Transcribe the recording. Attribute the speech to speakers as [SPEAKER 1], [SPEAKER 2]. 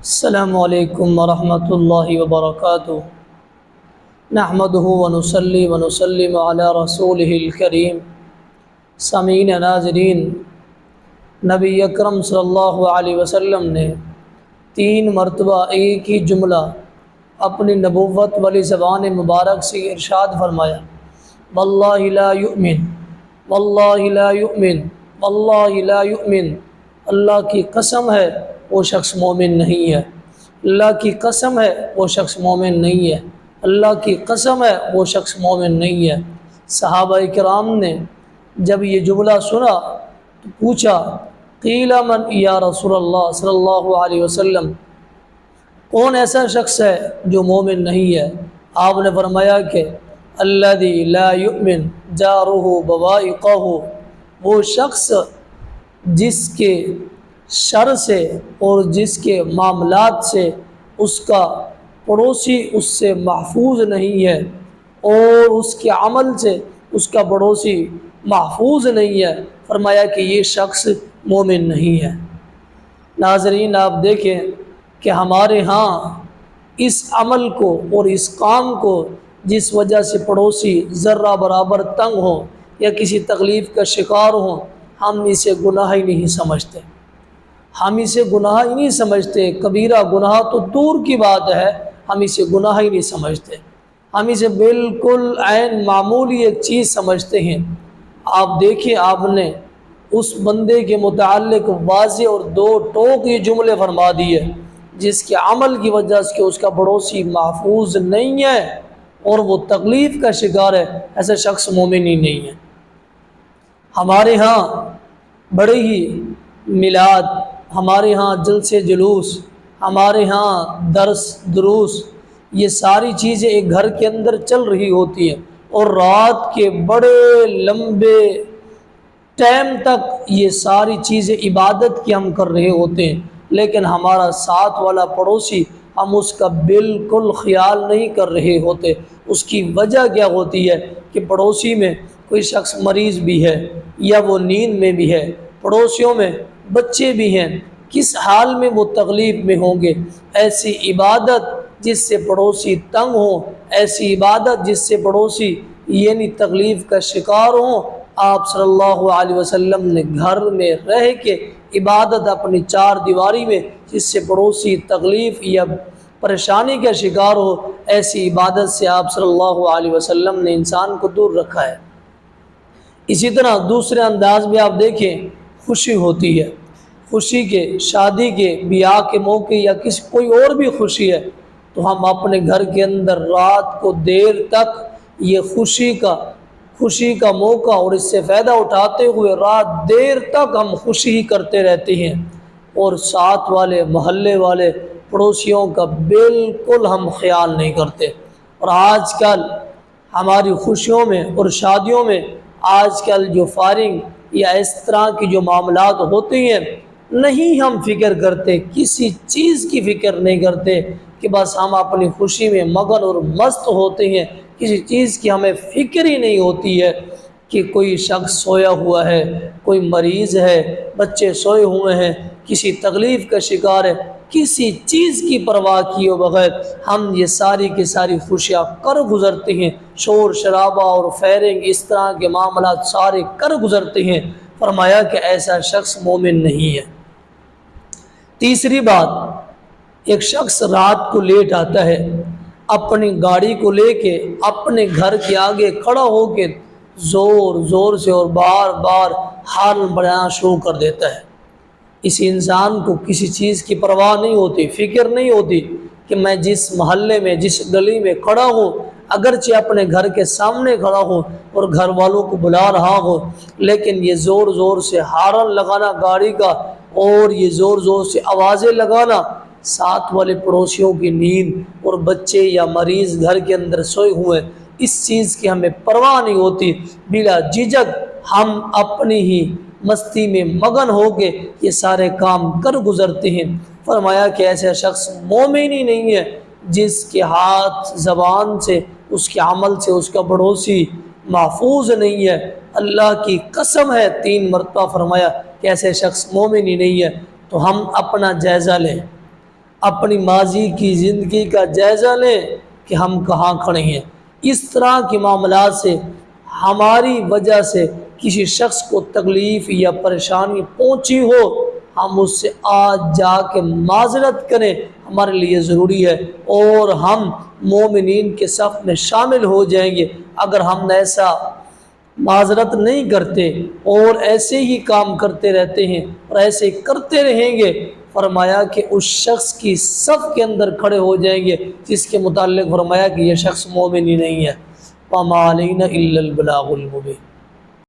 [SPEAKER 1] السلام علیکم ورحمۃ اللہ وبرکاتہ۔ نحمدہ ونصلی ونسلم علی رسولہ الکریم۔ سامعین ناظرین، نبی اکرم صلی اللہ علیہ وسلم نے 3 مرتبہ ایک ہی جملہ اپنی نبوت والی زبان مبارک سے ارشاد فرمایا، واللہ لا یؤمن، واللہ لا یؤمن، واللہ لا یؤمن۔ اللہ کی قسم ہے وہ شخص مومن نہیں ہے، اللہ کی قسم ہے وہ شخص مومن نہیں ہے، اللہ کی قسم ہے وہ شخص مومن نہیں ہے۔ صحابہ کرام نے جب یہ جملہ سنا تو پوچھا، قیل من یا رسول اللہ صلی اللہ علیہ وسلم، کون ایسا شخص ہے جو مومن نہیں ہے؟ آپ نے فرمایا کہ الذی لا یؤمن جارہ بوائقہ، وہ شخص جس کے شر سے اور جس کے معاملات سے اس کا پڑوسی اس سے محفوظ نہیں ہے، اور اس کے عمل سے اس کا پڑوسی محفوظ نہیں ہے، فرمایا کہ یہ شخص مومن نہیں ہے۔ ناظرین، آپ دیکھیں کہ ہمارے ہاں اس عمل کو اور اس کام کو جس وجہ سے پڑوسی ذرہ برابر تنگ ہوں یا کسی تکلیف کا شکار ہوں، ہم اسے گناہ ہی نہیں سمجھتے، ہم اسے گناہ ہی نہیں سمجھتے۔ کبیرہ گناہ تو دور کی بات ہے، ہم اسے گناہ ہی نہیں سمجھتے، ہم اسے بالکل عین معمولی ایک چیز سمجھتے ہیں۔ آپ دیکھیں، آپ نے اس بندے کے متعلق واضح اور 2 ٹوک یہ جملے فرما دیے جس کے عمل کی وجہ سے اس کا پڑوسی محفوظ نہیں ہے اور وہ تکلیف کا شکار ہے، ایسا شخص مومن ہی نہیں ہے۔ ہمارے ہاں بڑے ہی میلاد، ہمارے ہاں جلسے جلوس، ہمارے ہاں درس دروس، یہ ساری چیزیں ایک گھر کے اندر چل رہی ہوتی ہیں، اور رات کے بڑے لمبے ٹائم تک یہ ساری چیزیں عبادت کی ہم کر رہے ہوتے ہیں، لیکن ہمارا ساتھ والا پڑوسی ہم اس کا بالکل خیال نہیں کر رہے ہوتے۔ اس کی وجہ کیا ہوتی ہے کہ پڑوسی میں کوئی شخص مریض بھی ہے یا وہ نیند میں بھی ہے، پڑوسیوں میں بچے بھی ہیں، کس حال میں وہ تکلیف میں ہوں گے۔ ایسی عبادت جس سے پڑوسی تنگ ہوں، ایسی عبادت جس سے پڑوسی یعنی تکلیف کا شکار ہوں، آپ صلی اللہ علیہ وسلم نے گھر میں رہ کے عبادت اپنی 4 دیواری میں جس سے پڑوسی تکلیف یا پریشانی کا شکار ہو، ایسی عبادت سے آپ صلی اللہ علیہ وسلم نے انسان کو دور رکھا ہے۔ اسی طرح دوسرے انداز میں آپ دیکھیں، خوشی ہوتی ہے، خوشی کے، شادی کے، بیاہ کے موقع یا کوئی اور بھی خوشی ہے، تو ہم اپنے گھر کے اندر رات کو دیر تک یہ خوشی کا موقع اور اس سے فائدہ اٹھاتے ہوئے رات دیر تک ہم خوشی کرتے رہتے ہیں، اور ساتھ والے محلے والے پڑوسیوں کا بالکل ہم خیال نہیں کرتے۔ اور آج کل ہماری خوشیوں میں اور شادیوں میں آج کل جو فائرنگ یا اس طرح کی جو معاملات ہوتے ہیں، نہیں ہم فکر کرتے، کسی چیز کی فکر نہیں کرتے، کہ بس ہم اپنی خوشی میں مگن اور مست ہوتے ہیں، کسی چیز کی ہمیں فکر ہی نہیں ہوتی ہے کہ کوئی شخص سویا ہوا ہے، کوئی مریض ہے، بچے سوئے ہوئے ہیں، کسی تکلیف کا شکار ہے، کسی چیز کی پرواہ کیے بغیر ہم یہ ساری کی ساری خوشیاں کر گزرتے ہیں، شور شرابہ اور فائرنگ اس طرح کے معاملات سارے کر گزرتے ہیں۔ فرمایا کہ ایسا شخص مومن نہیں ہے۔ تیسری بات، ایک شخص رات کو لیٹ آتا ہے، اپنی گاڑی کو لے کے اپنے گھر کے آگے کھڑا ہو کے زور زور سے اور بار بار ہارن بجانا شروع کر دیتا ہے۔ اس انسان کو کسی چیز کی پرواہ نہیں ہوتی، فکر نہیں ہوتی کہ میں جس محلے میں، جس گلی میں کھڑا ہوں، اگرچہ اپنے گھر کے سامنے کھڑا ہوں اور گھر والوں کو بلا رہا ہوں، لیکن یہ زور زور سے ہارن لگانا گاڑی کا اور یہ زور زور سے آوازیں لگانا، ساتھ والے پڑوسیوں کی نیند اور بچے یا مریض گھر کے اندر سوئے ہوئے، اس چیز کی ہمیں پرواہ نہیں ہوتی، بلا جھجک ہم اپنی ہی مستی میں مگن ہو کے یہ سارے کام کر گزرتے ہیں۔ فرمایا کہ ایسا شخص مومن ہی نہیں ہے جس کے ہاتھ زبان سے، اس کے عمل سے اس کا پڑوسی محفوظ نہیں ہے۔ اللہ کی قسم ہے، 3 مرتبہ فرمایا کہ ایسے شخص مومن ہی نہیں ہے۔ تو ہم اپنا جائزہ لیں، اپنی ماضی کی زندگی کا جائزہ لیں کہ ہم کہاں کھڑے ہیں۔ اس طرح کے معاملات سے ہماری وجہ سے کسی شخص کو تکلیف یا پریشانی پہنچی ہو، ہم اس سے آج جا کے معذرت کریں، ہمارے لیے ضروری ہے، اور ہم مومنین کے صف میں شامل ہو جائیں گے۔ اگر ہم ایسا معذرت نہیں کرتے اور ایسے ہی کام کرتے رہتے ہیں اور ایسے کرتے رہیں گے، فرمایا کہ اس شخص کی صف کے اندر کھڑے ہو جائیں گے جس کے متعلق فرمایا کہ یہ شخص مومن ہی نہیں ہے۔ وَمَا عَلَيْنَا إِلَّا الْبَلَاغُ الْمُبِينُ۔